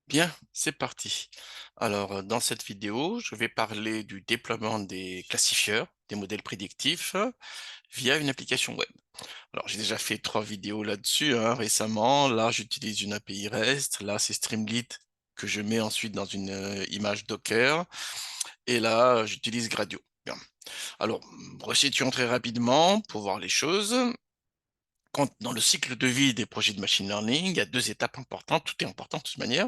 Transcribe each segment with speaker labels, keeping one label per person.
Speaker 1: Bien, c'est parti. Alors, dans cette vidéo, je vais parler du déploiement des classifieurs, des modèles prédictifs, via une application web. Alors, j'ai déjà fait 3 vidéos là-dessus, hein, récemment. Là, j'utilise une API REST. Là, c'est Streamlit que je mets ensuite dans une image Docker. Et là, j'utilise Gradio. Bien. Alors, resituons très rapidement pour voir les choses. Dans le cycle de vie des projets de machine learning, il y a 2 étapes importantes. Tout est important de toute manière.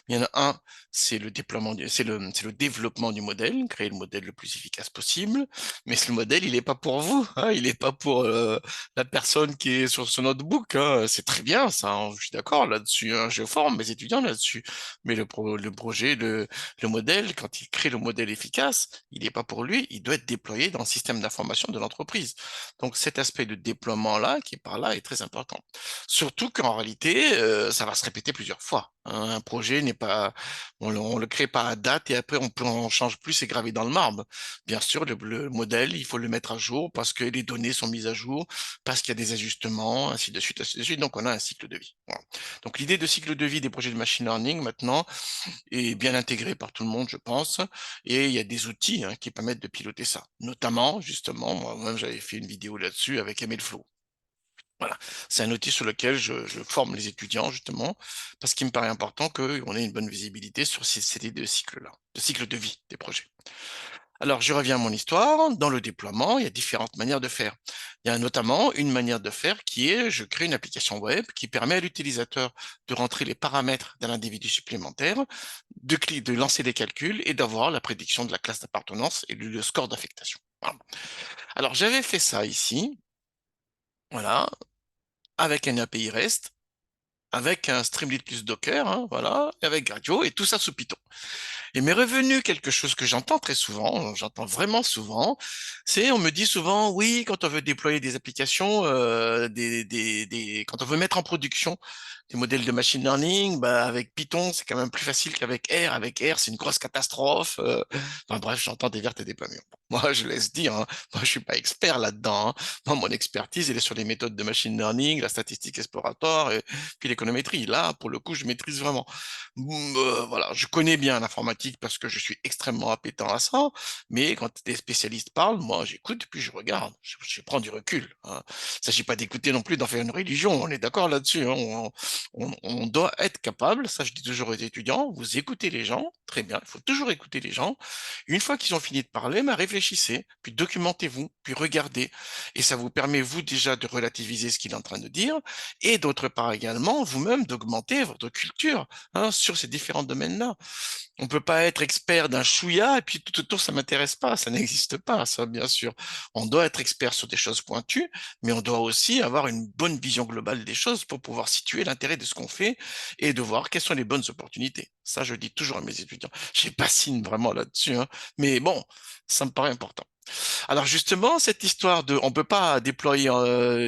Speaker 1: Il y en a un, c'est le déploiement, c'est le développement du modèle, créer le modèle le plus efficace possible. Mais ce modèle, il n'est pas pour vous, hein, il n'est pas pour la personne qui est sur son notebook, hein. C'est très bien, ça, hein, je suis d'accord là-dessus, hein, je forme mes étudiants là-dessus. Mais le projet, le modèle, quand il crée le modèle efficace, il n'est pas pour lui, il doit être déployé dans le système d'information de l'entreprise. Donc cet aspect de déploiement-là, qui est par là, est très important. Surtout qu'en réalité, ça va se répéter plusieurs fois, hein. Un projet n'est pas, on le crée pas à date et après on change plus, c'est gravé dans le marbre. Bien sûr, le modèle, il faut le mettre à jour parce que les données sont mises à jour, parce qu'il y a des ajustements, ainsi de suite, ainsi de suite. Donc on a un cycle de vie. Voilà. Donc l'idée de cycle de vie des projets de machine learning maintenant est bien intégrée par tout le monde, je pense, et il y a des outils, hein, qui permettent de piloter ça. Notamment, justement, moi-même j'avais fait une vidéo là-dessus avec MLflow. Voilà, c'est un outil sur lequel je forme les étudiants justement, parce qu'il me paraît important qu'on ait une bonne visibilité sur ces 2 cycles-là, le cycle de vie des projets. Alors, je reviens à mon histoire. Dans le déploiement, il y a différentes manières de faire. Il y a notamment une manière de faire qui est, je crée une application web qui permet à l'utilisateur de rentrer les paramètres d'un individu supplémentaire, de lancer des calculs et d'avoir la prédiction de la classe d'appartenance et le score d'affectation. Voilà. Alors, j'avais fait ça ici, voilà, avec un API REST, avec un Streamlit plus Docker, hein, voilà, et avec Gradio, et tout ça sous Python. Et m'est revenu quelque chose que j'entends très souvent, j'entends vraiment souvent, c'est on me dit souvent, oui, quand on veut déployer des applications, quand on veut mettre en production des modèles de machine learning, bah, avec Python, c'est quand même plus facile qu'avec R. Avec R, c'est une grosse catastrophe. Enfin bref, j'entends des vertes et des pas mûres. Moi, je laisse dire, hein, moi, je suis pas expert là-dedans, hein. Moi, mon expertise, elle est sur les méthodes de machine learning, la statistique exploratoire et puis l'économétrie. Là, pour le coup, je maîtrise vraiment. Voilà, je connais bien l'informatique parce que je suis extrêmement appétent à ça, mais quand des spécialistes parlent, moi j'écoute puis je regarde, je prends du recul, hein. Il ne s'agit pas d'écouter non plus d'en faire une religion, on est d'accord là-dessus, hein. On doit être capable, ça je dis toujours aux étudiants, vous écoutez les gens, très bien, il faut toujours écouter les gens. Une fois qu'ils ont fini de parler, ben, réfléchissez, puis documentez-vous, puis regardez, et ça vous permet vous déjà de relativiser ce qu'il est en train de dire, et d'autre part également vous-même d'augmenter votre culture, hein, sur ces différents domaines-là. On peut pas être expert d'un chouïa et puis tout autour ça m'intéresse pas, ça n'existe pas, ça bien sûr. On doit être expert sur des choses pointues, mais on doit aussi avoir une bonne vision globale des choses pour pouvoir situer l'intérêt de ce qu'on fait et de voir quelles sont les bonnes opportunités. Ça, je dis toujours à mes étudiants. Je bassine vraiment là-dessus, hein, mais bon, ça me paraît important. Alors justement, cette histoire de, on peut pas déployer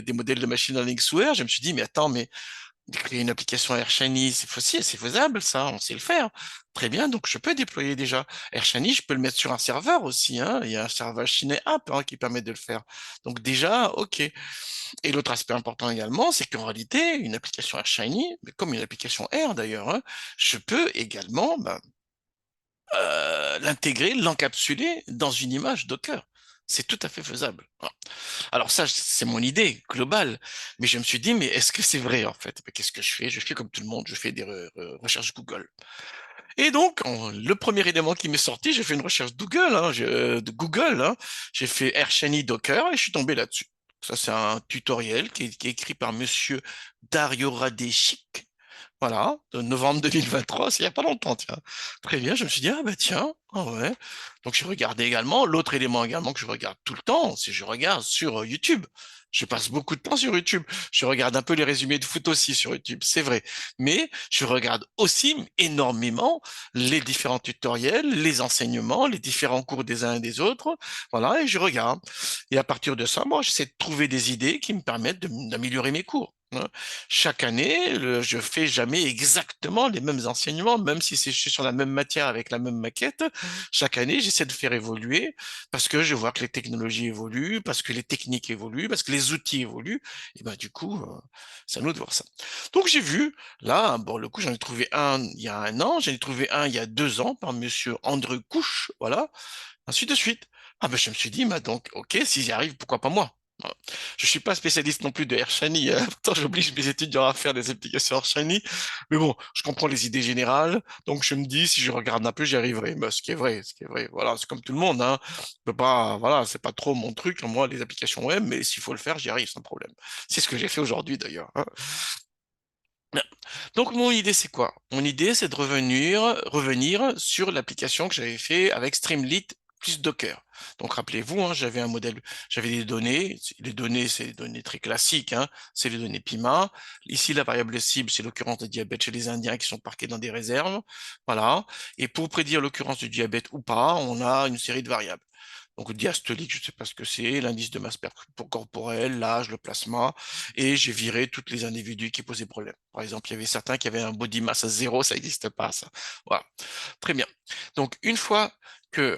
Speaker 1: des modèles de machine learning sous R, je me suis dit, mais attends, mais de créer une application AirShiny, c'est facile, c'est faisable, ça, on sait le faire. Très bien, donc je peux déployer déjà. AirShiny, je peux le mettre sur un serveur aussi, hein. Il y a un serveur Shiny App, hein, qui permet de le faire. Donc déjà, OK. Et l'autre aspect important également, c'est qu'en réalité, une application AirShiny, mais comme une application Air d'ailleurs, hein, je peux également l'intégrer, l'encapsuler dans une image Docker. C'est tout à fait faisable. Voilà. Alors ça, c'est mon idée globale. Mais je me suis dit, mais est-ce que c'est vrai en fait? Qu'est-ce que je fais? Je fais comme tout le monde, je fais des recherches Google. Et donc, le premier élément qui m'est sorti, j'ai fait une recherche Google, hein, de Google, hein. J'ai fait AirShiny Docker et je suis tombé là-dessus. Ça, c'est un tutoriel qui est écrit par Monsieur Dario Radechik. Voilà, de novembre 2023, c'est il n'y a pas longtemps, tiens. Très bien, je me suis dit, ah bah tiens, ah ouais. Donc je regardais également, l'autre élément également que je regarde tout le temps, c'est je regarde sur YouTube. Je passe beaucoup de temps sur YouTube. Je regarde un peu les résumés de foot aussi sur YouTube, c'est vrai. Mais je regarde aussi énormément les différents tutoriels, les enseignements, les différents cours des uns et des autres. Voilà, et je regarde. Et à partir de ça, moi, j'essaie de trouver des idées qui me permettent d'améliorer mes cours. hein. Chaque année, je fais jamais exactement les mêmes enseignements, même si c'est sur la même matière avec la même maquette. Chaque année, j'essaie de faire évoluer parce que je vois que les technologies évoluent, parce que les techniques évoluent, parce que les outils évoluent. Et ben du coup, c'est à nous de voir ça. Donc j'ai vu, là, bon, le coup, j'en ai trouvé un il y a un an, j'en ai trouvé un il y a 2 ans par monsieur André Couche, voilà, ainsi de suite. Ah ben je me suis dit, bah donc, ok, s'ils y arrivent, pourquoi pas moi? Voilà. Je suis pas spécialiste non plus de Airshiny, hein. Pourtant j'oblige mes étudiants à faire des applications Airshiny, mais bon, je comprends les idées générales, donc je me dis, si je regarde un peu, j'y arriverai. Mais ce qui est vrai, voilà, c'est comme tout le monde, hein. Je peux pas, voilà, c'est pas trop mon truc, moi, les applications web, mais s'il faut le faire, j'y arrive sans problème. C'est ce que j'ai fait aujourd'hui d'ailleurs, hein. Donc mon idée c'est quoi? Mon idée c'est de revenir sur l'application que j'avais fait avec Streamlit plus Docker. Donc rappelez-vous, hein, j'avais un modèle, j'avais des données. Les données c'est des données très classiques, hein, c'est les données PIMA. Ici la variable cible c'est l'occurrence de diabète chez les Indiens qui sont parqués dans des réserves, voilà. Et pour prédire l'occurrence du diabète ou pas, on a une série de variables. Donc diastolique, je ne sais pas ce que c'est, l'indice de masse corporelle, l'âge, le plasma, et j'ai viré tous les individus qui posaient problème. Par exemple, il y avait certains qui avaient un body mass à 0, ça n'existe pas, ça. Voilà, très bien. Donc une fois que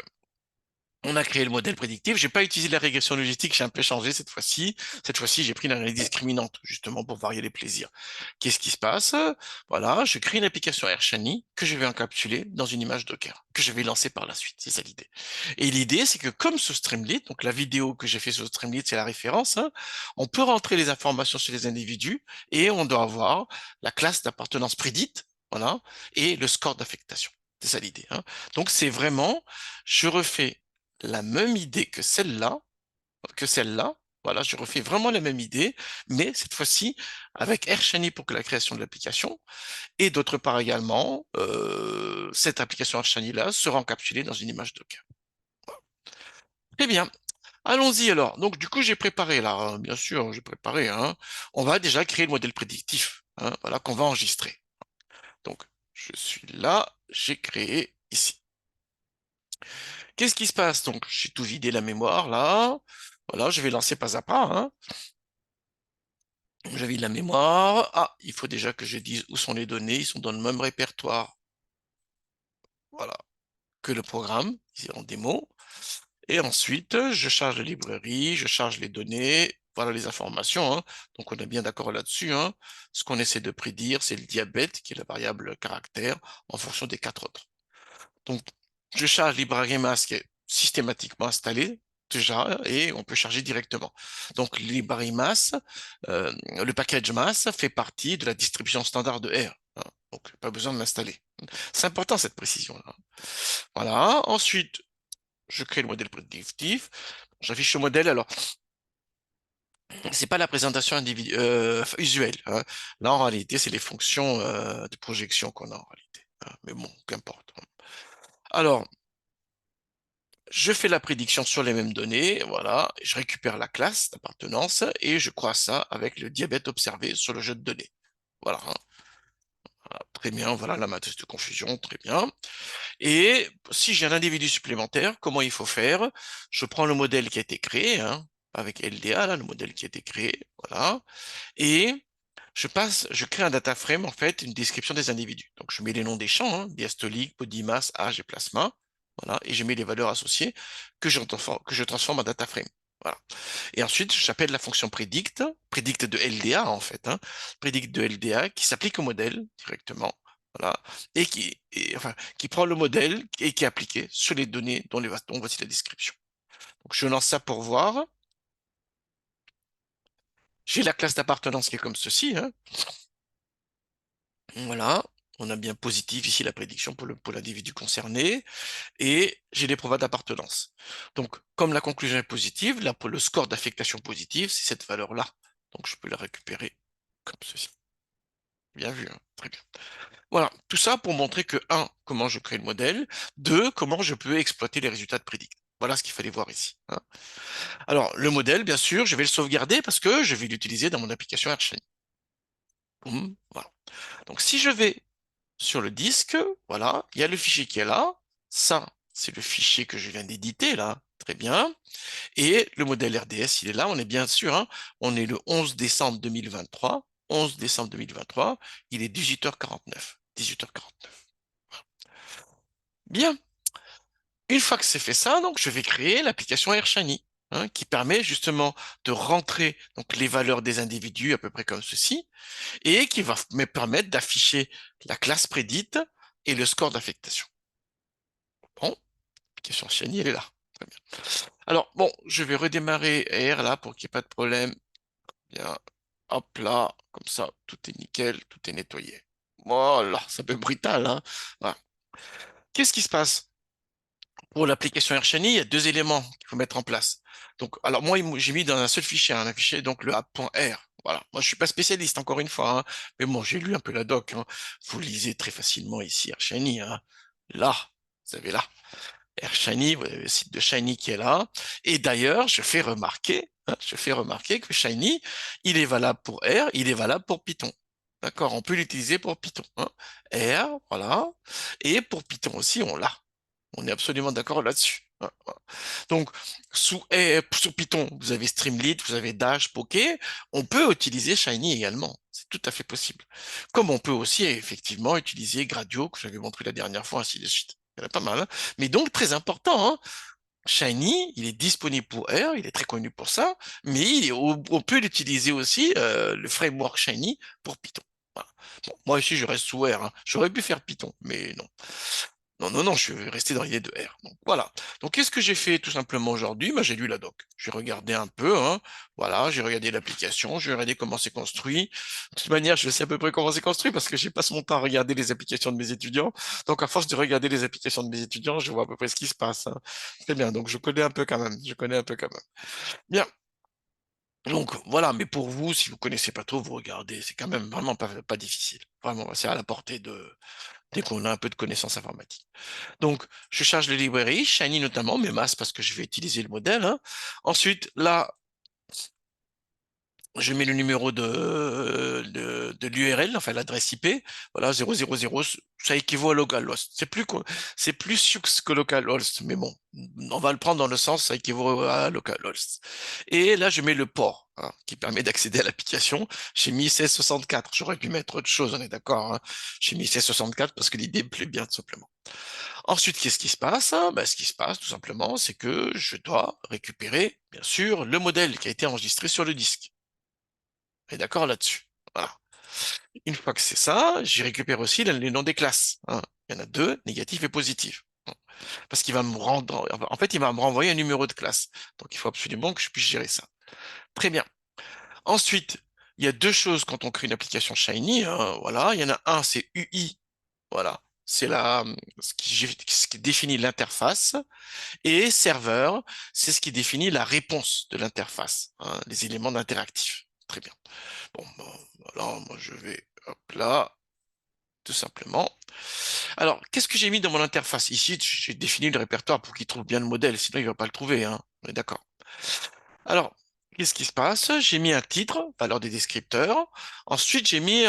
Speaker 1: on a créé le modèle prédictif. J'ai pas utilisé la régression logistique, j'ai un peu changé cette fois-ci. Cette fois-ci, j'ai pris l'analyse discriminante, justement, pour varier les plaisirs. Qu'est-ce qui se passe? Voilà, je crée une application Airshiny que je vais encapsuler dans une image Docker, que je vais lancer par la suite. C'est ça l'idée. Et l'idée, c'est que comme ce Streamlit, donc la vidéo que j'ai fait sur Streamlit, c'est la référence, hein, on peut rentrer les informations sur les individus et on doit avoir la classe d'appartenance prédite, voilà, et le score d'affectation. C'est ça l'idée, hein. Donc c'est vraiment, je refais la même idée que celle-là. Voilà, je refais vraiment la même idée, mais cette fois-ci avec AirShiny pour que la création de l'application, et d'autre part également, cette application AirShiny-là sera encapsulée dans une image Docker. Très bien, allons-y alors. Donc du coup, j'ai préparé là, hein, bien sûr, j'ai préparé, hein. On va déjà créer le modèle prédictif, hein, voilà, qu'on va enregistrer. Donc, je suis là, j'ai créé ici. Qu'est-ce qui se passe? Donc, j'ai tout vidé la mémoire là. Voilà, je vais lancer pas à pas, hein. Je vide la mémoire. Ah, il faut déjà que je dise où sont les données. Ils sont dans le même répertoire, voilà, que le programme, ici en démo. Et ensuite, je charge la librairie, je charge les données, voilà les informations, hein. Donc on est bien d'accord là-dessus, hein. Ce qu'on essaie de prédire, c'est le diabète, qui est la variable caractère, en fonction des 4 autres. Donc, je charge LibraryMass qui est systématiquement installé déjà et on peut charger directement. Donc, LibraryMass, le package mass fait partie de la distribution standard de R, hein. Donc, pas besoin de l'installer. C'est important cette précision-là. Voilà. Ensuite, je crée le modèle prédictif. J'affiche le modèle. Alors, c'est pas la présentation usuelle, hein. Là, en réalité, c'est les fonctions de projection qu'on a en réalité, hein. Mais bon, qu'importe. Alors, je fais la prédiction sur les mêmes données, voilà, je récupère la classe d'appartenance et je croise ça avec le diabète observé sur le jeu de données. Voilà, hein. Voilà, très bien, voilà la matrice de confusion, très bien. Et si j'ai un individu supplémentaire, comment il faut faire? Je prends le modèle qui a été créé, hein, avec LDA, là, le modèle qui a été créé, voilà, et je crée un data frame, en fait, une description des individus. Donc, je mets les noms des champs, hein, diastolique, body mass, âge et plasma. Voilà, et je mets les valeurs associées que je transforme en data frame. Voilà. Et ensuite, j'appelle la fonction predict de LDA, en fait, hein, predict de LDA, qui s'applique au modèle directement. Voilà, enfin, qui prend le modèle et qui est appliqué sur les données dont voici la description. Donc, je lance ça pour voir. J'ai la classe d'appartenance qui est comme ceci, hein. Voilà, on a bien positif ici la prédiction pour l'individu concerné, et j'ai les provas d'appartenance. Donc, comme la conclusion est positive, là, pour le score d'affectation positive, c'est cette valeur-là. Donc, je peux la récupérer comme ceci. Bien vu, hein, très bien. Voilà, tout ça pour montrer que, 1, comment je crée le modèle, 2, comment je peux exploiter les résultats de prédict. Voilà ce qu'il fallait voir ici, hein. Alors, le modèle, bien sûr, je vais le sauvegarder parce que je vais l'utiliser dans mon application AirShiny. Voilà. Donc, si je vais sur le disque, voilà, il y a le fichier qui est là. Ça, c'est le fichier que je viens d'éditer, là. Très bien. Et le modèle RDS, il est là. On est bien sûr, hein, on est le 11 décembre 2023. 11 décembre 2023, il est 18h49. 18h49. Bien. Une fois que c'est fait ça, donc je vais créer l'application AirShiny, hein, qui permet justement de rentrer donc les valeurs des individus à peu près comme ceci, et qui va me permettre d'afficher la classe prédite et le score d'affectation. Bon, l'application Shiny, elle est là. Très bien. Alors, bon, je vais redémarrer Air là pour qu'il n'y ait pas de problème. Bien, hop là, comme ça, tout est nickel, tout est nettoyé. Voilà, ça peut être brutal, hein. Voilà. Qu'est-ce qui se passe? Pour l'application AirShiny, il y a deux éléments qu'il faut mettre en place. Donc, alors moi, j'ai mis dans un seul fichier, un fichier, donc le app.r. Voilà. Moi, je suis pas spécialiste, encore une fois, hein, mais bon, j'ai lu un peu la doc, hein. Vous lisez très facilement ici AirShiny, hein. Là, vous avez là. AirShiny, vous avez le site de Shiny qui est là. Et d'ailleurs, je fais remarquer que Shiny, il est valable pour R, il est valable pour Python. D'accord, on peut l'utiliser pour Python, hein. R, voilà. Et pour Python aussi, on l'a. On est absolument d'accord là-dessus, hein, voilà. Donc, sous Python, vous avez Streamlit, vous avez Dash, Poké. On peut utiliser Shiny également. C'est tout à fait possible. Comme on peut aussi, effectivement, utiliser Gradio, que j'avais montré la dernière fois, ainsi de suite. Il y en a pas mal, hein. Mais donc, très important, hein, Shiny, il est disponible pour R, il est très connu pour ça, mais on peut l'utiliser aussi, le framework Shiny, pour Python. Voilà. Bon, moi ici, je reste sous R, hein. J'aurais pu faire Python, mais non. Non, non, non, je vais rester dans l'idée de R. Donc voilà. Donc qu'est-ce que j'ai fait tout simplement aujourd'hui? Bah, j'ai lu la doc. J'ai regardé un peu, hein. Voilà, j'ai regardé l'application, j'ai regardé comment c'est construit. De toute manière, je sais à peu près comment c'est construit parce que j'ai passe mon temps à regarder les applications de mes étudiants. Donc à force de regarder les applications de mes étudiants, je vois à peu près ce qui se passe, hein. Très bien. Donc je connais un peu quand même. Je connais un peu quand même. Bien. Donc voilà, mais pour vous, si vous connaissez pas trop, vous regardez. C'est quand même vraiment pas difficile. Vraiment, c'est à la portée dès qu'on a un peu de connaissances informatiques. Donc, je charge les librairies, Shiny notamment, mais Mass parce que je vais utiliser le modèle, hein. Ensuite, là, je mets le numéro de l'URL, enfin l'adresse IP, voilà, 000, ça équivaut à localhost. C'est plus Sioux que localhost, mais bon, on va le prendre dans le sens, ça équivaut à localhost. Et là, je mets le port, hein, qui permet d'accéder à l'application. J'ai mis 1664, j'aurais pu mettre autre chose, on est d'accord, hein. J'ai mis 1664 parce que l'idée me plaît bien, tout simplement. Ensuite, qu'est-ce qui se passe? Ben, ce qui se passe, tout simplement, c'est que je dois récupérer, bien sûr, le modèle qui a été enregistré sur le disque. On est d'accord là-dessus. Voilà. Une fois que c'est ça, j'y récupère aussi les noms des classes, hein. Il y en a deux, négatifs et positifs. Parce qu'il va me rendre, en fait, il va me renvoyer un numéro de classe. Donc, il faut absolument que je puisse gérer ça. Très bien. Ensuite, il y a deux choses quand on crée une application Shiny, hein, voilà. Il y en a un, c'est UI. Voilà. C'est ce qui définit l'interface. Et serveur, c'est ce qui définit la réponse de l'interface, hein, les éléments d'interactif. Très bien. Bon, voilà, moi je vais, hop là, tout simplement. Alors, qu'est-ce que j'ai mis dans mon interface? Ici, j'ai défini le répertoire pour qu'il trouve bien le modèle, sinon il ne va pas le trouver, hein. On est d'accord. Alors, qu'est-ce qui se passe? J'ai mis un titre, valeur des descripteurs. Ensuite, j'ai mis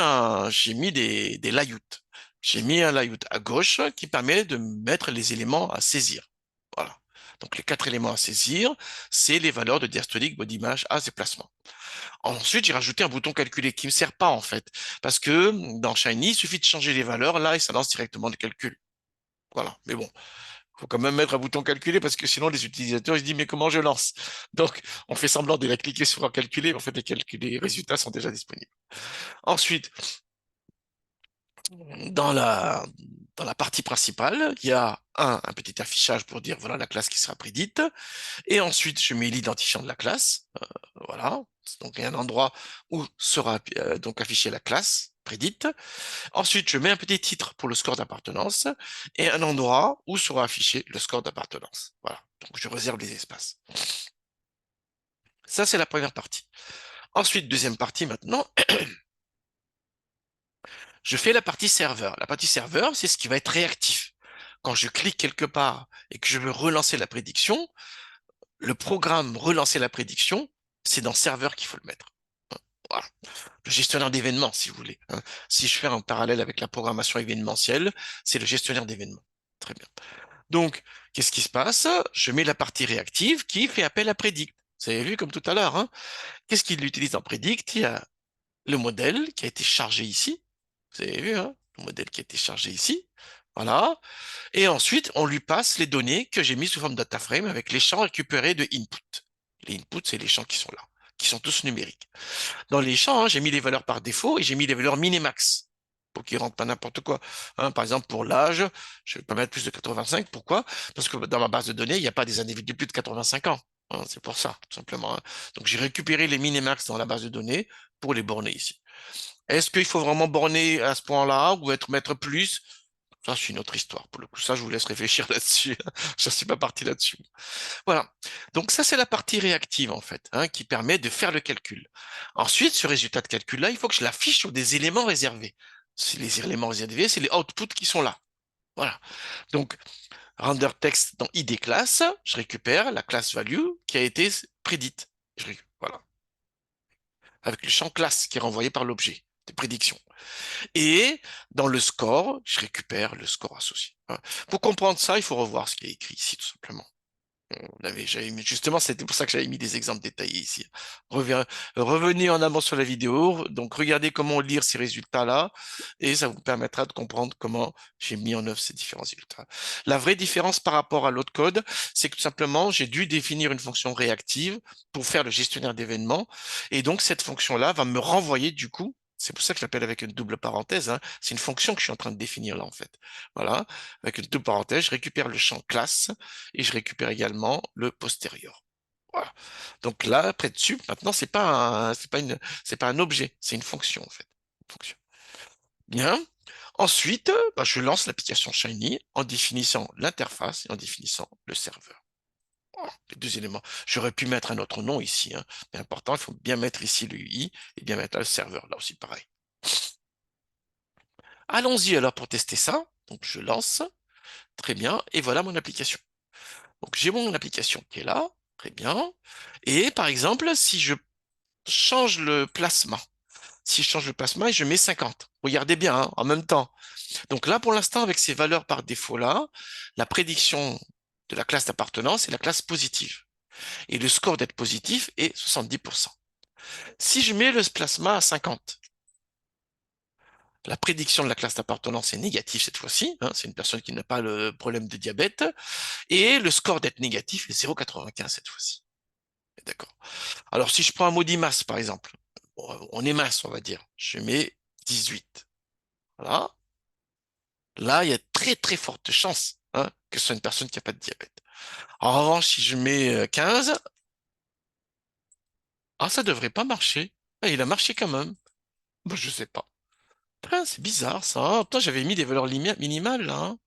Speaker 1: des layouts. J'ai mis un layout à gauche qui permet de mettre les éléments à saisir. Voilà. Donc, les quatre éléments à saisir, c'est les valeurs de diastolique, body image, as et placement. Ensuite, j'ai rajouté un bouton calculer qui ne me sert pas, en fait. Parce que dans Shiny, il suffit de changer les valeurs là et ça lance directement le calcul. Voilà. Mais bon, faut quand même mettre un bouton calculer parce que sinon les utilisateurs ils se disent mais comment je lance? Donc on fait semblant de la cliquer sur un calculer, mais en fait les résultats sont déjà disponibles. Ensuite, dans la, dans la partie principale, il y a un petit affichage pour dire voilà la classe qui sera prédite. Et ensuite, je mets l'identifiant de la classe. Voilà. Donc il y a un endroit où sera donc affichée la classe prédite. Ensuite, je mets un petit titre pour le score d'appartenance et un endroit où sera affiché le score d'appartenance. Voilà. Donc, je réserve les espaces. Ça, c'est la première partie. Ensuite, deuxième partie maintenant, je fais la partie serveur. La partie serveur, c'est ce qui va être réactif. Quand je clique quelque part et que je veux relancer la prédiction, le programme relancer la prédiction, c'est dans serveur qu'il faut le mettre. Voilà. Le gestionnaire d'événements, si vous voulez, hein. Si je fais un parallèle avec la programmation événementielle, c'est le gestionnaire d'événements. Très bien. Donc, qu'est-ce qui se passe? Je mets la partie réactive qui fait appel à Predict. Vous avez vu comme tout à l'heure, hein? Qu'est-ce qu'il utilise dans Predict? le modèle qui a été chargé ici. Vous avez vu, hein, le modèle qui a été chargé ici. Voilà. Et ensuite, on lui passe les données que j'ai mis sous forme de data frame avec les champs récupérés de input. Les inputs, c'est les champs qui sont là, qui sont tous numériques. Dans les champs, hein, j'ai mis les valeurs par défaut et j'ai mis les valeurs minimax pour qu'ils ne rentrent pas n'importe quoi. Hein, par exemple, pour l'âge, je ne vais pas mettre plus de 85. Pourquoi? Parce que dans ma base de données, il n'y a pas des individus de plus de 85 ans. Hein, c'est pour ça, tout simplement. Hein. Donc, j'ai récupéré les minimax dans la base de données pour les borner ici. Est-ce qu'il faut vraiment borner à ce point-là ou mettre plus? Ça, c'est une autre histoire. Pour le coup, ça, je vous laisse réfléchir là-dessus. Je ne suis pas parti là-dessus. Voilà. Donc ça, c'est la partie réactive, en fait, hein, qui permet de faire le calcul. Ensuite, ce résultat de calcul-là, il faut que je l'affiche sur des éléments réservés. Les éléments réservés, c'est les outputs qui sont là. Voilà. Donc, render text dans id class, je récupère la class value qui a été prédite. Voilà. Avec le champ classe qui est renvoyé par l'objet de prédiction. Et dans le score, je récupère le score associé. Voilà. Pour comprendre ça, il faut revoir ce qui est écrit ici, tout simplement. Justement, c'était pour ça que j'avais mis des exemples détaillés ici. Revenez en amont sur la vidéo, donc regardez comment lire ces résultats-là, et ça vous permettra de comprendre comment j'ai mis en œuvre ces différents résultats. La vraie différence par rapport à l'autre code, c'est que tout simplement, j'ai dû définir une fonction réactive pour faire le gestionnaire d'événements, et donc cette fonction-là va me renvoyer du coup, c'est pour ça que je l'appelle avec une double parenthèse, hein, c'est une fonction que je suis en train de définir là en fait. Voilà, avec une double parenthèse, je récupère le champ classe, et je récupère également le postérieur. Voilà. Donc là, près dessus, maintenant, c'est pas un objet, c'est une fonction en fait. Une fonction. Bien. Ensuite, bah, je lance l'application Shiny en définissant l'interface et en définissant le serveur. Voilà, les deux éléments. J'aurais pu mettre un autre nom ici, hein, mais important, il faut bien mettre ici le UI et bien mettre là le serveur. Là aussi, pareil. Allons-y alors pour tester ça. Donc, je lance. Très bien. Et voilà mon application. Donc, j'ai mon application qui est là. Très bien. Et par exemple, si je change le placement, si je change le placement et je mets 50, regardez bien, hein, en même temps. Donc là, pour l'instant, avec ces valeurs par défaut-là, la prédiction de la classe d'appartenance est la classe positive. Et le score d'être positif est 70%. Si je mets le placement à 50, la prédiction de la classe d'appartenance est négative cette fois-ci, hein, c'est une personne qui n'a pas le problème de diabète, et le score d'être négatif est 0,95 cette fois-ci. D'accord. Alors, si je prends un maudit masse, par exemple, on est masse, on va dire, je mets 18. Voilà. Là, il y a très, très forte chance hein, que ce soit une personne qui n'a pas de diabète. En revanche, si je mets 15, ah, ça devrait pas marcher. Ah, il a marché quand même. Bon, je sais pas. Ah, c'est bizarre, ça. Toi, j'avais mis des valeurs minimales, là. Hein.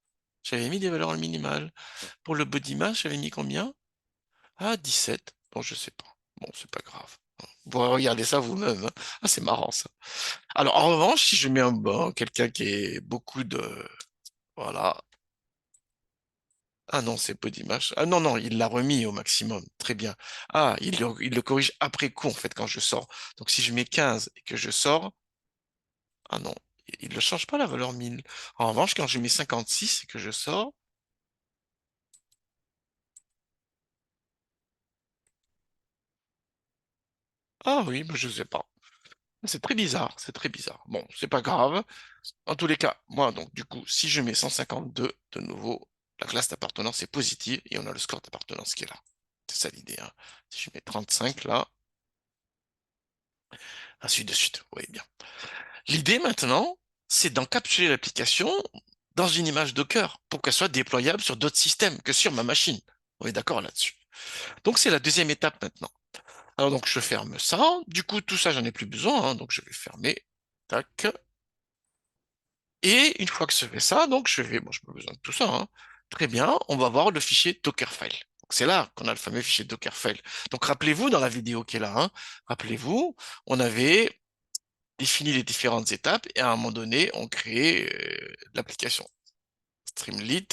Speaker 1: J'avais mis des valeurs minimales. Pour le body mass, j'avais mis combien? Ah, 17. Bon, je sais pas. Bon, c'est pas grave. Vous pourrez regarder ça vous-même. Hein. Ah, c'est marrant, ça. Alors, en revanche, si je mets un bon, quelqu'un qui est beaucoup de... Voilà. Ah non, c'est peu d'images. Ah non, non, il l'a remis au maximum. Très bien. Ah, il le corrige après coup, en fait, quand je sors. Donc, si je mets 15 et que je sors, ah non, il ne change pas la valeur 1000. En revanche, quand je mets 56 et que je sors, ah oui, bah, je sais pas. C'est très bizarre, c'est très bizarre. Bon, c'est pas grave. En tous les cas, moi, donc, du coup, si je mets 152, de nouveau, la classe d'appartenance est positive et on a le score d'appartenance qui est là. C'est ça l'idée, hein. Si je mets 35 là, ainsi de suite. Oui, bien. L'idée maintenant, c'est d'encapsuler l'application dans une image Docker pour qu'elle soit déployable sur d'autres systèmes que sur ma machine. On est d'accord là-dessus. Donc, c'est la deuxième étape maintenant. Alors, donc, je ferme ça. Du coup, tout ça, j'en ai plus besoin, hein, donc je vais fermer. Tac. Et une fois que je fais ça, donc je vais, bon, je n'ai pas besoin de tout ça, hein. Très bien, on va voir le fichier Dockerfile. C'est là qu'on a le fameux fichier Dockerfile. Donc rappelez-vous dans la vidéo qui est là, hein, rappelez-vous, on avait défini les différentes étapes et à un moment donné, on créait l'application Streamlit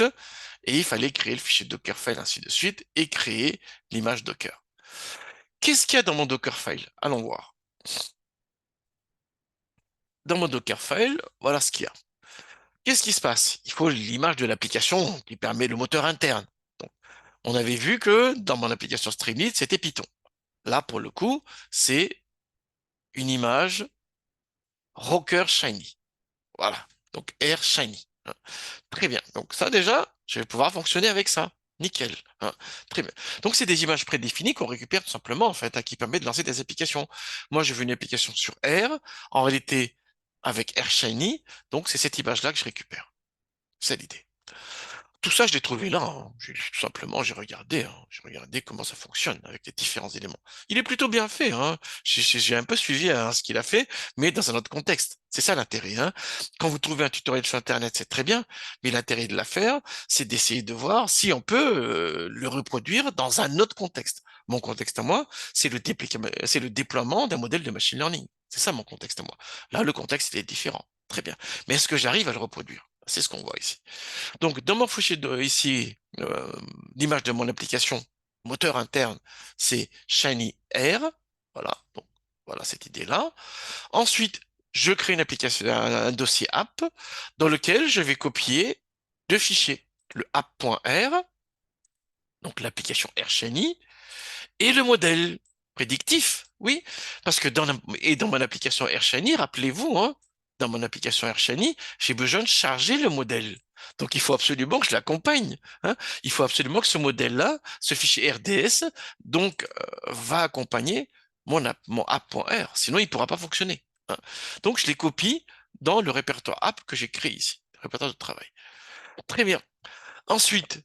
Speaker 1: et il fallait créer le fichier Dockerfile, ainsi de suite, et créer l'image Docker. Qu'est-ce qu'il y a dans mon Dockerfile? Allons voir. Dans mon Dockerfile, voilà ce qu'il y a. Qu'est-ce qui se passe? Il faut l'image de l'application qui permet le moteur interne. Donc, on avait vu que dans mon application Streamlit, c'était Python. Là, pour le coup, c'est une image Rocker Shiny. Voilà. Donc Air Shiny. Hein. Très bien. Donc ça déjà, je vais pouvoir fonctionner avec ça. Nickel. Hein. Très bien. Donc c'est des images prédéfinies qu'on récupère tout simplement en fait, hein, qui permet de lancer des applications. Moi, je veux une application sur Air, en réalité avec Air Shiny. Donc c'est cette image-là que je récupère. C'est l'idée. Tout ça, je l'ai trouvé là. Hein. Tout simplement, j'ai regardé comment ça fonctionne avec les différents éléments. Il est plutôt bien fait. Hein. J'ai un peu suivi hein, ce qu'il a fait, mais dans un autre contexte. C'est ça l'intérêt. Hein. Quand vous trouvez un tutoriel sur Internet, c'est très bien, mais l'intérêt de l'affaire, c'est d'essayer de voir si on peut le reproduire dans un autre contexte. Mon contexte à moi, c'est le déploiement d'un modèle de machine learning. C'est ça mon contexte à moi. Là, le contexte, il est différent. Très bien. Mais est-ce que j'arrive à le reproduire? C'est ce qu'on voit ici. Donc, dans mon fichier ici, l'image de mon application moteur interne, c'est Shiny Air. Voilà, donc voilà cette idée-là. Ensuite, je crée une application, un dossier app dans lequel je vais copier deux fichiers, le app.r, donc l'application Air Shiny, et le modèle prédictif, oui, parce que dans mon application AirShiny, rappelez-vous, hein, dans mon application AirShiny, j'ai besoin de charger le modèle. Donc il faut absolument que je l'accompagne. Hein. Il faut absolument que ce modèle-là, ce fichier RDS, donc va accompagner mon app.r. Sinon, il ne pourra pas fonctionner. Hein. Donc je les copie dans le répertoire app que j'ai créé ici, le répertoire de travail. Très bien. Ensuite,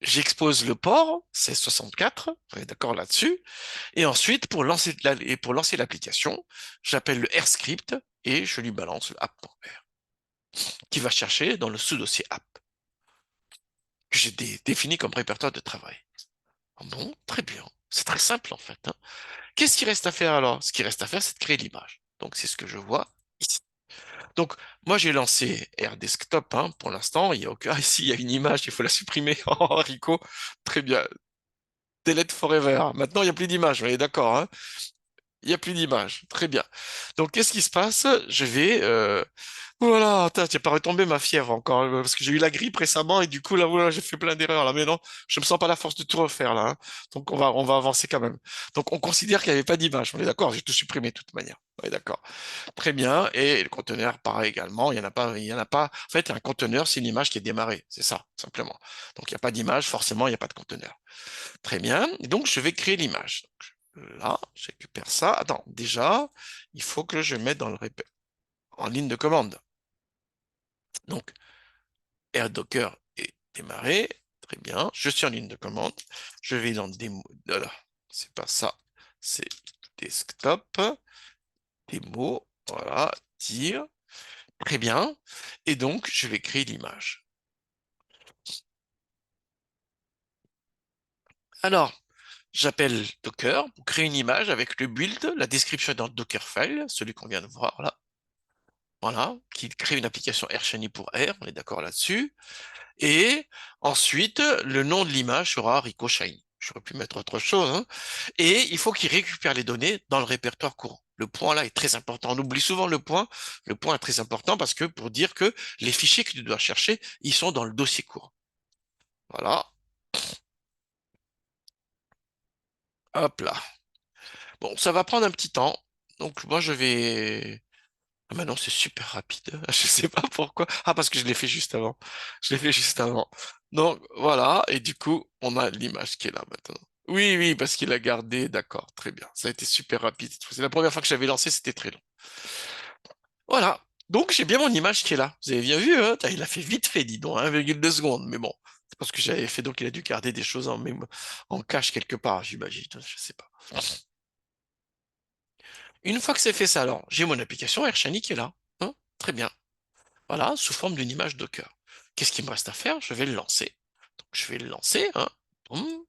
Speaker 1: j'expose le port, c'est 64, on est d'accord là-dessus. Et ensuite, pour lancer l'application, j'appelle le RScript et je lui balance le app.r qui va chercher dans le sous-dossier app que j'ai défini comme répertoire de travail. Bon, très bien. C'est très simple en fait. Hein. Qu'est-ce qu'il reste à faire alors? Ce qui reste à faire, c'est de créer l'image. Donc c'est ce que je vois ici. Donc moi j'ai lancé RDesktop hein, pour l'instant. Il y a aucun ici, il y a une image, il faut la supprimer. Oh, Rico, très bien. Delete forever. Maintenant il n'y a plus d'image, on est d'accord. Hein. Il n'y a plus d'image. Très bien. Donc, qu'est-ce qui se passe? Je vais... Voilà, attends, tu n'as pas retombé ma fièvre encore, parce que j'ai eu la grippe récemment et du coup, là, voilà, j'ai fait plein d'erreurs, là. Mais non, je me sens pas la force de tout refaire, là. Hein. Donc, on va avancer quand même. Donc, on considère qu'il n'y avait pas d'image. On est d'accord? J'ai tout supprimé de toute manière. On est d'accord. Très bien. Et le conteneur, pareil également. Il y en a pas. En fait, un conteneur, c'est une image qui est démarrée. C'est ça, simplement. Donc, il n'y a pas d'image, forcément, il n'y a pas de conteneur. Très bien. Et donc, je vais créer l'image. Là, je récupère ça. Attends, déjà, il faut que je mette dans en ligne de commande. Donc, AirDocker est démarré. Très bien. Je suis en ligne de commande. Je vais dans démo. Voilà. C'est pas ça. C'est desktop. Démo. Voilà. Dire. Très bien. Et donc, je vais créer l'image. Alors, j'appelle Docker pour créer une image avec le build, la description dans le Dockerfile, celui qu'on vient de voir là. Voilà, qui crée une application AirShiny pour Air, on est d'accord là-dessus. Et ensuite, le nom de l'image sera Rico Shiny. J'aurais pu mettre autre chose. Hein. Et il faut qu'il récupère les données dans le répertoire courant. Le point là est très important. On oublie souvent le point. Le point est très important parce que pour dire que les fichiers que tu dois chercher, ils sont dans le dossier courant. Voilà. Hop là. Bon, ça va prendre un petit temps. Donc moi je vais ah maintenant c'est super rapide. Je sais pas pourquoi. Ah parce que je l'ai fait juste avant. Je l'ai fait juste avant. Donc voilà, et du coup, on a l'image qui est là maintenant. Oui, oui, parce qu'il a gardé, d'accord, très bien. Ça a été super rapide. C'est la première fois que j'avais lancé, c'était très long. Voilà. Donc j'ai bien mon image qui est là. Vous avez bien vu, hein? Il a fait vite fait, dis donc, 1,2 secondes. Mais bon, c'est parce que j'avais fait, donc il a dû garder des choses en cache quelque part, j'imagine. Je sais pas. Une fois que c'est fait ça, alors, j'ai mon application AirShiny qui est là. Hein. Très bien. Voilà, sous forme d'une image Docker. Qu'est-ce qu'il me reste à faire? Je vais le lancer. Donc, je vais le lancer. Hein. Boum.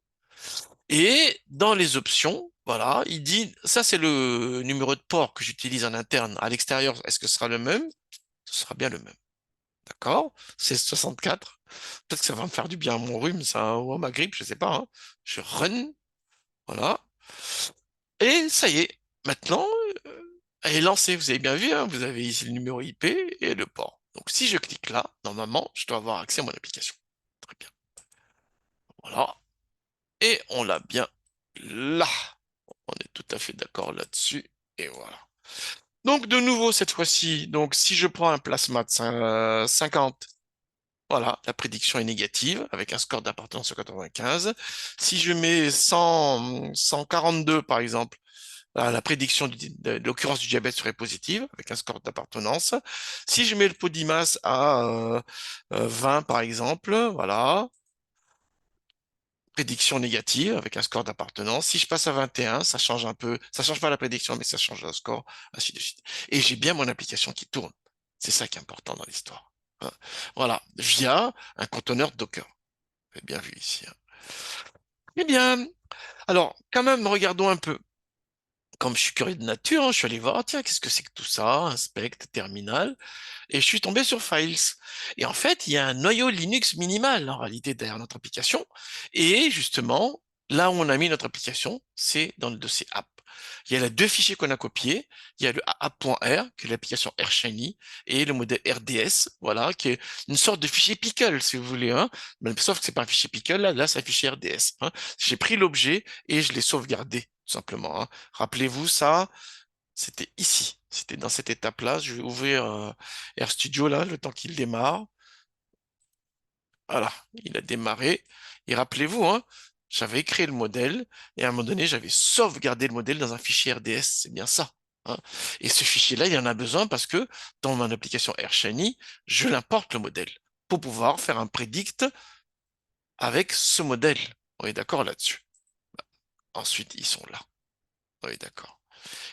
Speaker 1: Et dans les options, voilà, il dit, ça c'est le numéro de port que j'utilise en interne. À l'extérieur, est-ce que ce sera le même? Ce sera bien le même. D'accord? C'est 64. Peut-être que ça va me faire du bien à mon rhume, ça, ou à ma grippe, je sais pas. Hein. Je run. Voilà. Et ça y est. Maintenant, elle est lancée. Vous avez bien vu, hein, vous avez ici le numéro IP et le port. Donc si je clique là, normalement, je dois avoir accès à mon application. Très bien. Voilà. Et on l'a bien là. On est tout à fait d'accord là-dessus. Et voilà. Donc, de nouveau, cette fois-ci, donc si je prends un plasma de 50, voilà, la prédiction est négative avec un score d'appartenance de 95. Si je mets 100, 142, par exemple, la prédiction de l'occurrence du diabète serait positive avec un score d'appartenance. Si je mets le podimas à 20, par exemple, voilà, prédiction négative avec un score d'appartenance. Si je passe à 21, ça change un peu, ça change pas la prédiction, mais ça change le score, ainsi de suite. Et j'ai bien mon application qui tourne. C'est ça qui est important dans l'histoire. Hein. Voilà, via un conteneur Docker. Vous avez bien vu ici. Hein. Eh bien, alors, quand même, regardons un peu. Comme je suis curieux de nature, hein, je suis allé voir, tiens, qu'est-ce que c'est que tout ça? Inspect, terminal. Et je suis tombé sur Files. Et en fait, il y a un noyau Linux minimal en réalité derrière notre application. Et justement, là où on a mis notre application, c'est dans le dossier app. Il y a les deux fichiers qu'on a copiés. Il y a le app.r, qui est l'application AirShiny, et le modèle RDS, voilà, qui est une sorte de fichier pickle, si vous voulez, hein. Mais sauf que c'est pas un fichier pickle, là c'est un fichier RDS. Hein. J'ai pris l'objet et je l'ai sauvegardé, tout simplement. Hein. Rappelez-vous ça, c'était ici, c'était dans cette étape-là. Je vais ouvrir RStudio là, le temps qu'il démarre. Voilà, il a démarré. Et rappelez-vous, hein, j'avais créé le modèle et à un moment donné, j'avais sauvegardé le modèle dans un fichier RDS. C'est bien ça. Hein. Et ce fichier-là, il y en a besoin parce que dans mon application AirShiny, je l'importe le modèle pour pouvoir faire un predict avec ce modèle. On est d'accord là-dessus. Ensuite, ils sont là. On est d'accord.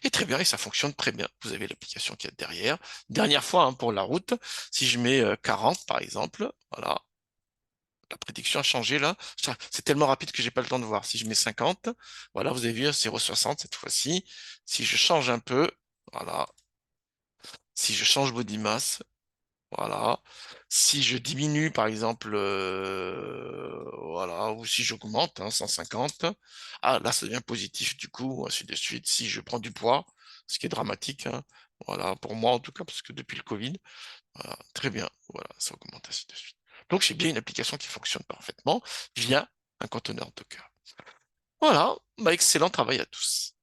Speaker 1: Et très bien, et ça fonctionne très bien. Vous avez l'application qui est derrière. Dernière fois hein, pour la route, si je mets 40 par exemple, voilà, la prédiction a changé là. C'est tellement rapide que j'ai pas le temps de voir. Si je mets 50, voilà, vous avez vu 0,60 cette fois-ci. Si je change un peu, voilà. Si je change body mass, voilà. Si je diminue par exemple, voilà, ou si j'augmente 150, ah là ça devient positif du coup, ainsi de suite. Si je prends du poids, ce qui est dramatique, hein, voilà, pour moi en tout cas, parce que depuis le Covid, voilà, très bien, voilà, ça augmente ainsi de suite. Donc j'ai bien une application qui fonctionne parfaitement via un conteneur Docker. Voilà, bah, excellent travail à tous.